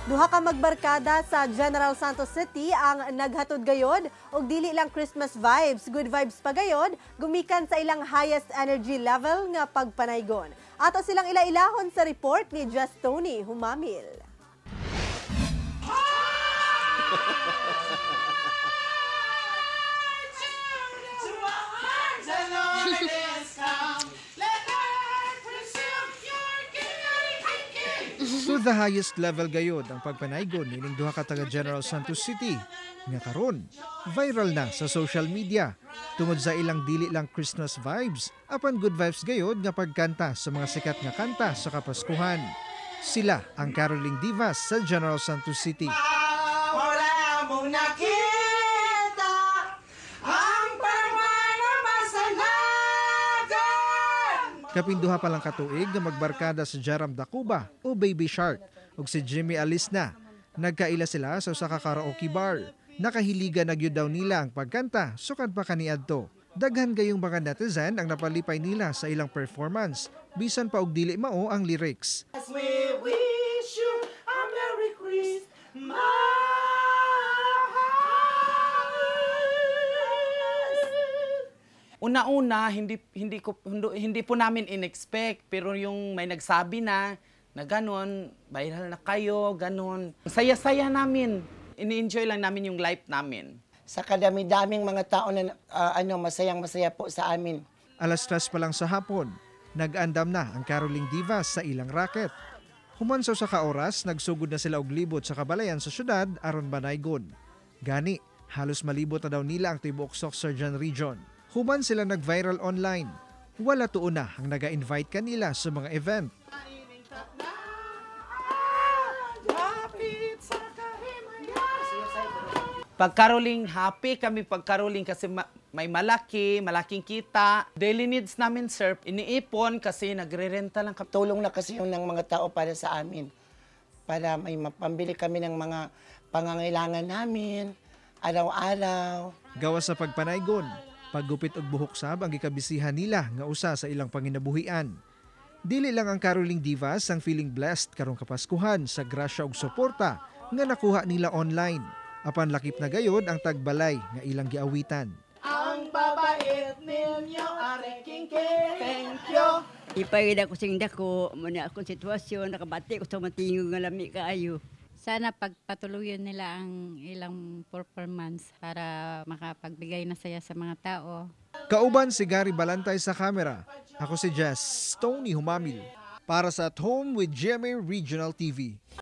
Duha ka magbarkada sa General Santos City ang naghatod gayod og dili lang Christmas vibes, good vibes pa gayod, gumikan sa ilang highest energy level nga pagpanaygon. Ato silang ilailahon sa report ni Just Tony Humamil. To the highest level gayod ang pagpanaygon nining duha ka taga General Santos City nga karon viral na sa social media tungod sa ilang dili lang Christmas vibes apan good vibes gayod nga pagkanta sa mga sikat nga kanta sa Kapaskuhan. Sila ang Caroling Divas sa General Santos City. Wala mong nakita ang pagmamamasalagan. Kapinduha pa lang katuig nga magbarkada si Jaram Dacuba o Baby Shark ug si Jimmy Alisna. Nagkaila sila sa usa ka karaoke bar. Nakahiligan na gyud daw nila ang pagkanta sukad pa kaniadto. Daghan gayong mga netizen ang napalipay nila sa ilang performance bisan pa og dili mao ang lyrics. As we wish you a Merry Christmas. Una-una, hindi po namin in-expect, pero yung may nagsabi na ganun, viral na kayo, ganun. Saya-saya namin, ini-enjoy lang namin yung life namin. Sa kadami-daming mga tao na masayang-masaya po sa amin. Alas 3 pa lang sa hapon, nag-andam na ang Caroling Divas sa ilang racket. Humansaw sa kaoras, nagsugod na sila og libot sa kabalayan sa syudad aron banaygon. Gani, halos malibot na daw nila ang tibuok Sorsogon Region. Human sila nag-viral online. Wala tuon na ang naga-invite kanila sa mga event. Pag-caroling, happy kami pag-caroling kasi may malaking kita. Daily needs namin, sir, iniipon kasi nagre-renta lang kami. Tulong na kasi yung ng mga tao para sa amin. Para may mapambili kami ng mga pangangailangan namin, araw-araw. Gawas sa pagpanaygon, paggupit og buhok sab ang gikabisihan nila nga usa sa ilang panginabuhian. Dili lang ang Caroling Divas ang feeling blessed karong Kapaskuhan sa grasya ug suporta nga nakuha nila online. Apan lakip na gayod ang tagbalay nga ilang giawitan. Ang babait ninyo, areking thank you. Ipagida ko sing dako, muna akong sitwasyon, nakabati ko sa matingog nga lami kaayo. Sana pagpatuloyin nila ang ilang performance para makapagbigay na saya sa mga tao. Kauban si Gary Balantay sa kamera. Ako si Just Tony Humamil para sa At Home with GMA Regional TV.